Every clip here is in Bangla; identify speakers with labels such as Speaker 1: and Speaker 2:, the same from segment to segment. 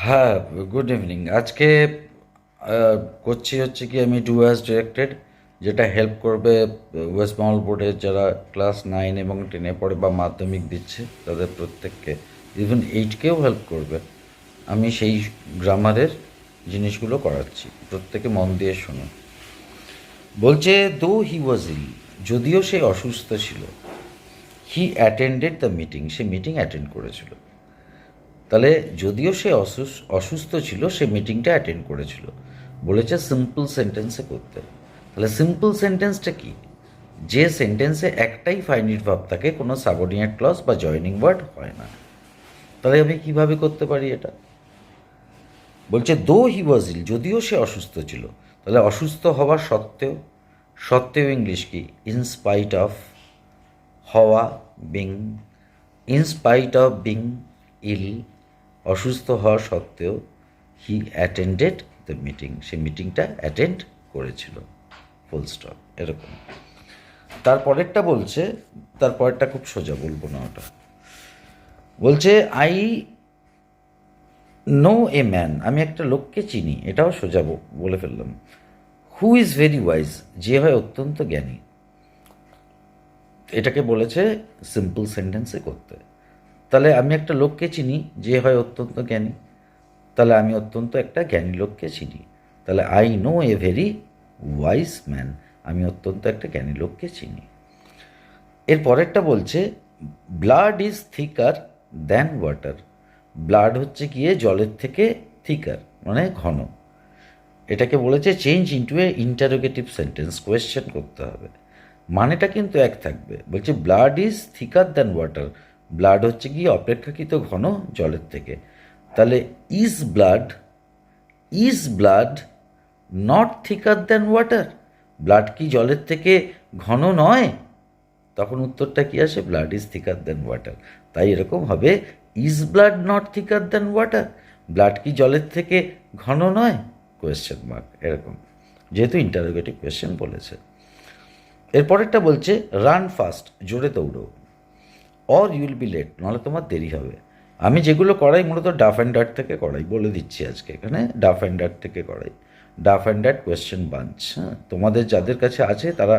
Speaker 1: হ্যাঁ, গুড ইভিনিং। আজকে করছি হচ্ছে কি আমি ডু অ্যাজ ডিরেক্টেড, যেটা হেল্প করবে ওয়েস্ট বেঙ্গল বোর্ডের যারা ক্লাস 9 এবং 10-এ পড়ে বা মাধ্যমিক দিচ্ছে তাদের প্রত্যেককে, ইভেন 8কেও হেল্প করবে। আমি সেই গ্রামারের জিনিসগুলো করাচ্ছি, প্রত্যেকে মন দিয়ে শুনুন। বলছে দো হি ওয়াজ ইল, যদিও সে অসুস্থ ছিল, হি attended the meeting, say meeting attend করেছিল। তাহলে যদিও সে অসুস্থ ছিল সে মিটিংটা অ্যাটেন্ড করেছিল, বলেছে সিম্পল সেন্টেন্সে করতে। তাহলে সিম্পল সেন্টেন্সটা কি? যে সেন্টেন্সে একটাই ফাইনিট ভার্ব থাকে, কোনো সাবঅর্ডিনেট ক্লজ বা জয়নিং ওয়ার্ড হয় না। তাহলে আমি কিভাবে করতে পারি এটা? বলছে দো হি ওয়াজ ইল, যদিও সে অসুস্থ ছিল। তাহলে অসুস্থ হওয়ার সত্ত্বেও, সত্ত্বেও ইংলিশ কি? ইনস্পাইট অফ, হওয়া being, in spite of being ill, অসুস্থ হওয়া সত্ত্বেও হি অ্যাটেন্ডেড দ্য মিটিং, সে মিটিংটা অ্যাটেন্ড করেছিল, ফুল স্টপ। এরকম। তারপরেরটা বলছে, তারপরেরটা খুব সোজা, বলবো না ওটা। বলছে আই নো এ ম্যান, আমি একটা লোককে চিনি, এটাও সোজা বলে ফেললাম। হু ইজ ভেরি ওয়াইজ, যে হয় অত্যন্ত জ্ঞানী। এটাকে বলেছে সিম্পল সেন্টেন্সে করতে। তাহলে আমি একটা লোককে চিনি যে হয় অত্যন্ত জ্ঞানী, তাহলে আমি অত্যন্ত একটা জ্ঞানী লোককে চিনি। তাহলে I know a very wise man, আমি অত্যন্ত একটা জ্ঞানী লোককে চিনি। এর পরেরটা বলছে blood is থিকার than water, blood হচ্ছে গিয়ে জলের থেকে থিকার মানে ঘন। এটাকে বলেছে চেঞ্জ ইন্টু এ ইন্টারোগেটিভ সেন্টেন্স, কোয়েশ্চেন করতে হবে। মানেটা কিন্তু এক থাকবে। বলছে blood is থিকার than water, blood হচ্ছে গিয়ে অপেক্ষাকৃত ঘন জলের থেকে। তাহলে is blood not থিকার than water, blood কি জলের থেকে ঘন নয়? তখন উত্তরটা কি আসে? Blood is থিকার than water. তাই এরকম হবে, is blood not থিকার than water, blood কি জলের থেকে ঘন নয়? কোয়েশ্চেন মার্ক, এরকম, যেহেতু ইন্টারোগেটিভ কোয়েশ্চেন বলেছে। এরপরেরটা বলছে রান ফাস্ট, জোরে দৌড়ো, অর ইউল বি লেট, নাহলে তোমার দেরি হবে। আমি যেগুলো করাই মূলত ডাফ অ্যান্ড ডাট থেকে করাই, বলে দিচ্ছি আজকে এখানে ডাফ অ্যান্ড ডাট থেকে করাই। ডাফ অ্যান্ড ডাট কোয়েশ্চেন বাঞ্চ, হ্যাঁ, তোমাদের যাদের কাছে আছে তারা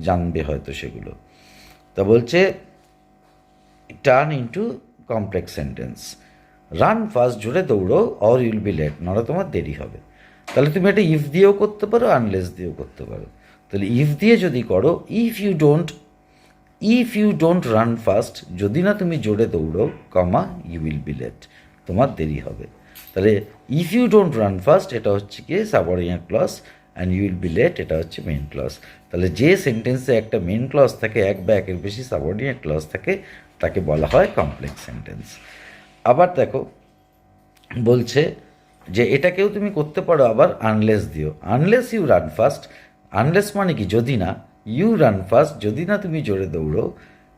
Speaker 1: জানবে হয়তো সেগুলো। তা বলছে turn into complex sentence, run fast, জোরে দৌড়ো, অর ইউল বি লেট, নাহলে তোমার দেরি হবে। তাহলে তুমি এটা ইফ দিয়েও করতে পারো, আনলেস দিয়েও করতে পারো। তাহলে ইফ দিয়ে যদি করো, if you don't run fast, যদি না তুমি জোরে দৌড়ো, comma you will be late, তোমার দেরি হবে। তাহলে if you don't run fast এটা হচ্ছে কি subordinate clause, and you will be late এটা হচ্ছে মেন ক্লজ। তাহলে যে সেন্টেন্সে একটা মেন ক্লজ থাকে, এক বা একের বেশি সাবঅর্ডিনেট ক্লজ থাকে, তাকে বলা হয় কমপ্লেক্স সেন্টেন্স। আবার দেখো বলছে যে এটাকেও তুমি করতে পারো আবার আনলেস দিও, unless you run fast, unless মানে কি? যদি না, ইউ রান ফাস্ট, যদি না তুমি জোরে দৌড়ো,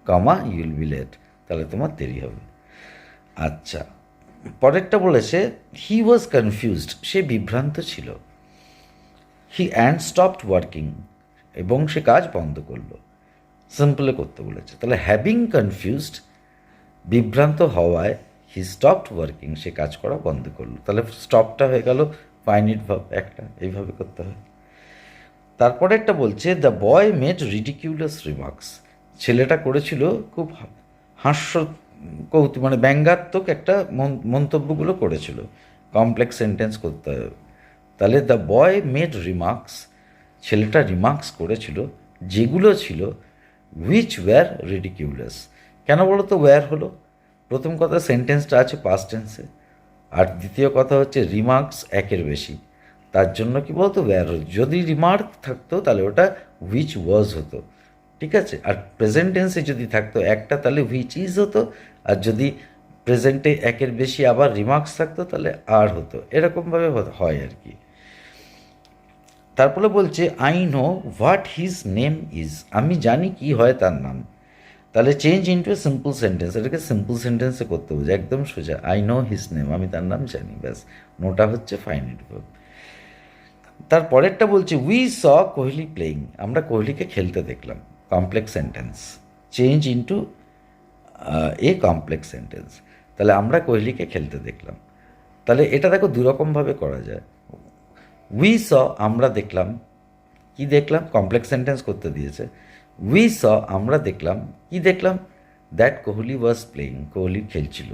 Speaker 1: কমা ইউল বি লেট, তাহলে তোমার দেরি হবে। আচ্ছা, পরেরটা বলেছে হি ওয়াজ কনফিউজড, সে বিভ্রান্ত ছিল। হি অ্যান্ড স্টপড ওয়ার্কিং, এবং সে কাজ বন্ধ করলো। সিম্পলে করতে বলেছে। তাহলে হ্যাভিং কনফিউজড, বিভ্রান্ত হওয়ায়, হি স্টপড ওয়ার্কিং, সে কাজ করা বন্ধ করলো। তাহলে স্টপটা হয়ে গেল ফাইনিট ভার্ব একটা, এইভাবে করতে হয়। তারপরে একটা বলছে the boy made ridiculous remarks, ছেলেটা করেছিল খুব হাস্য মানে ব্যঙ্গাত্মক একটা মন্তব্যগুলো করেছিল, কমপ্লেক্স সেন্টেন্স করতে হবে। তাহলে দ্য বয় মেড রিমার্কস, ছেলেটা রিমার্কস করেছিল, যেগুলো ছিল হুইচ ওয়্যার রিডিকিউলাস। কেন বলো তো ওয়্যার হলো? প্রথম কথা, সেন্টেন্সটা আছে পাস্ট টেন্সে, আর দ্বিতীয় কথা হচ্ছে রিমার্কস একের বেশি, তার জন্য কি বলতো ওয়্যার হতো। যদি রিমার্ক থাকতো তাহলে ওটা হুইচ ওয়াজ হতো, ঠিক আছে? আর প্রেজেন্ট টেন্সে যদি থাকতো একটা, তাহলে হুইচ ইজ হতো, আর যদি প্রেজেন্টে একের বেশি আবার রিমার্কস থাকতো তাহলে আর হতো, এরকমভাবে হয় আর কি। তারপরে বলছে I know what his name is, আমি জানি কি হয় তার নাম। তাহলে change into a simple sentence, এটাকে সিম্পল সেন্টেন্সে করতে বোঝে, একদম সোজা। আই নো হিজ নেম, আমি তার নাম জানি, ব্যাস। নোটা হচ্ছে ফাইনাইট ভার্ব। তারপরেরটা বলছে উই স কোহলি প্লেয়িং, আমরা কোহলিকে খেলতে দেখলাম, কমপ্লেক্স সেন্টেন্স, চেঞ্জ ইন্টু এ কমপ্লেক্স সেন্টেন্স। তাহলে আমরা কোহলিকে খেলতে দেখলাম। তাহলে এটা দেখো দুরকমভাবে করা যায়। উই স, আমরা দেখলাম, কি দেখলাম, কমপ্লেক্স সেন্টেন্স করতে দিয়েছে। উই স, আমরা দেখলাম, কি দেখলাম, that Kohli was playing, Kohli খেলছিল।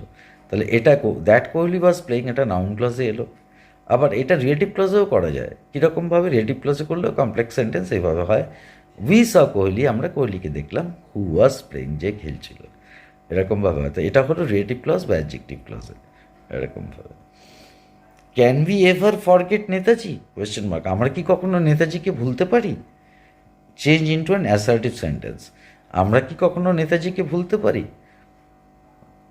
Speaker 1: তাহলে এটা দ্যাট কোহলি ওয়াজ প্লেয়িং, এটা নাউন ক্লজে এলো। আবার এটা রিলেটিভ ক্লজেও করা যায়। কীরকমভাবে, রিলেটিভ ক্লজে করলেও কমপ্লেক্স সেন্টেন্স এইভাবে হয়। উই স কোহলি, আমরা কোহলিকে দেখলাম, হু ওয়াজ প্লেয়িং, যে খেলছিল। এরকমভাবে হয়। তো এটা হলো রিলেটিভ ক্লজ বা অ্যাডজেক্টিভ ক্লজে, এরকমভাবে। Can we ever forget Netaji, question mark, আমরা কি কখনো নেতাজিকে ভুলতে পারি? Change into an assertive sentence, আমরা কি কখনো নেতাজিকে ভুলতে পারি?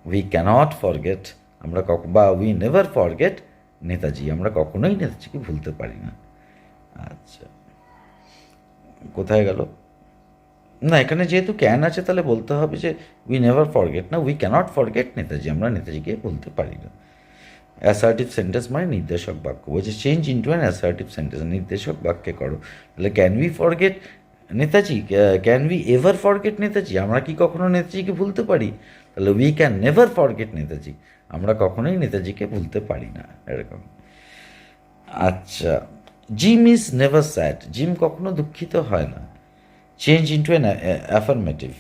Speaker 1: উই ক্যানট ফরগেট, আমরা বা উই নেভার ফরগেট নেতাজি, আমরা কখনোই নেতাজিকে ভুলতে পারি না। আচ্ছা, কোথায় গেল? না, এখানে যেহেতু ক্যান আছে তাহলে বলতে হবে যে উই নেভার ফরগেট, না উই ক্যানট ফরগেট নেতাজি, আমরা নেতাজিকে ভুলতে পারি না। অ্যাসার্টিভ সেন্টেন্স মানে নির্দেশক বাক্য, বলছে change into an assertive sentence, নির্দেশক বাক্যে করো। তাহলে can we forget Netaji, can we ever forget Netaji, আমরা কি কখনো নেতাজিকে ভুলতে পারি? তাহলে we can never forget Netaji, আমরা কখনোই নেতাজিকে ভুলতে পারি না, এরকম। আচ্ছা, gym is never sad, gym কখনো দুঃখিত হয় না। চেঞ্জ ইন্টু অ্যান অ্যাফার্মেটিভ,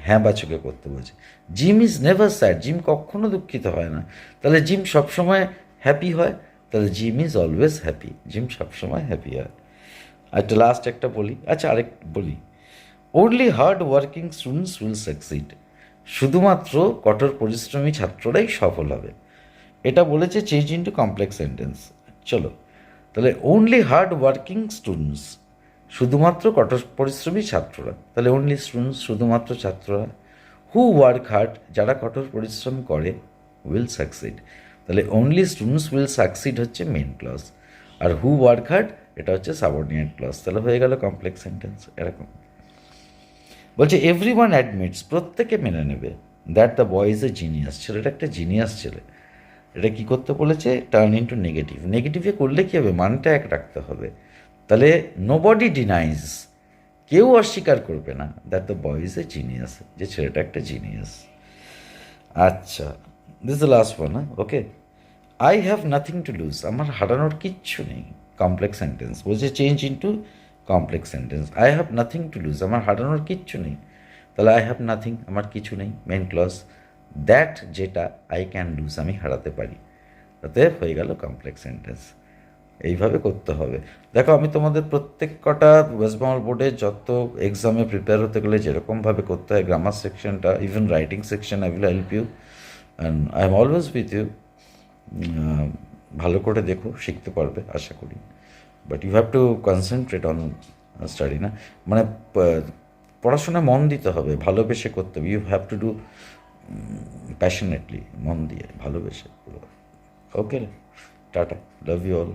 Speaker 1: হ্যাঁ বাচকে করতে বলছে। Gym is never sad, gym কখনো দুঃখিত হয় না। তাহলে জিম সবসময় হ্যাপি হয়, তাহলে gym is always happy, gym সবসময় হ্যাপি হয়। একটা লাস্ট একটা বলি, আচ্ছা আরেক বলি, only hard working students will succeed, শুধুমাত্র কঠোর পরিশ্রমী ছাত্ররাই সফল হবে। এটা বলেছে চেঞ্জ ইন্টু কমপ্লেক্স সেন্টেন্স। চলো, তাহলে ওনলি হার্ড ওয়ার্কিং স্টুডেন্টস, শুধুমাত্র কঠোর পরিশ্রমী ছাত্ররা, তাহলে অনলি স্টুডেন্টস, শুধুমাত্র ছাত্ররা। হু ওয়ার্ক হার্ড, যারা কঠোর পরিশ্রম করে, উইল সাকসিড, তাহলে অনলি স্টুডেন্টস উইল সাকসিড হচ্ছে মেন ক্লজ, আর হু ওয়ার্ক হার্ড এটা হচ্ছে সাবঅর্ডিনেট ক্লজ। তাহলে হয়ে গেল কমপ্লেক্স সেন্টেন্স, এরকম। বলছে এভরি ওয়ান অ্যাডমিটস, প্রত্যেকে মেনে নেবে, that the boy is a genius, ছেলেটা একটা জিনিয়াস ছেলে। এটা কী করতে বলেছে, টার্ন ইন্টু নেগেটিভ, নেগেটিভে করলে কী হবে, মানটা এক রাখতে হবে। তাহলে নোবডি ডিনাইজ, কেউ অস্বীকার করবে না, that the boy is a genius, যে ছেলেটা একটা জিনিয়াস। আচ্ছা, this the last one, okay. I have nothing to lose, আমার হারানোর কিচ্ছু নেই, কমপ্লেক্স সেন্টেন্স। বলছে change into complex sentence, I have nothing to lose, আমার হারানোর কিচ্ছু নেই। তাহলে আই হ্যাভ নাথিং, আমার কিছু নেই, মেন ক্লজ। দ্যাট, যেটা, আই ক্যান লুজ, আমি হারাতে পারি। তাতে হয়ে গেল কমপ্লেক্স সেন্টেন্স। এইভাবে করতে হবে। দেখো, আমি তোমাদের প্রত্যেক কটা ওয়েস্ট বেঙ্গল বোর্ডে যত এক্সামে প্রিপেয়ার হতে গেলে যেরকমভাবে করতে হয়, গ্রামার সেকশনটা, even writing section, I will help you and I am always with you. ভালো করে দেখো, শিখতে পারবে আশা করি। But you have to concentrate on study, না মানে পড়াশোনায় মন দিতে হবে, ভালোবেসে করতে হবে। You have to do passionately, মন দিয়ে, ভালোবেসে। Okay, tata, love you all.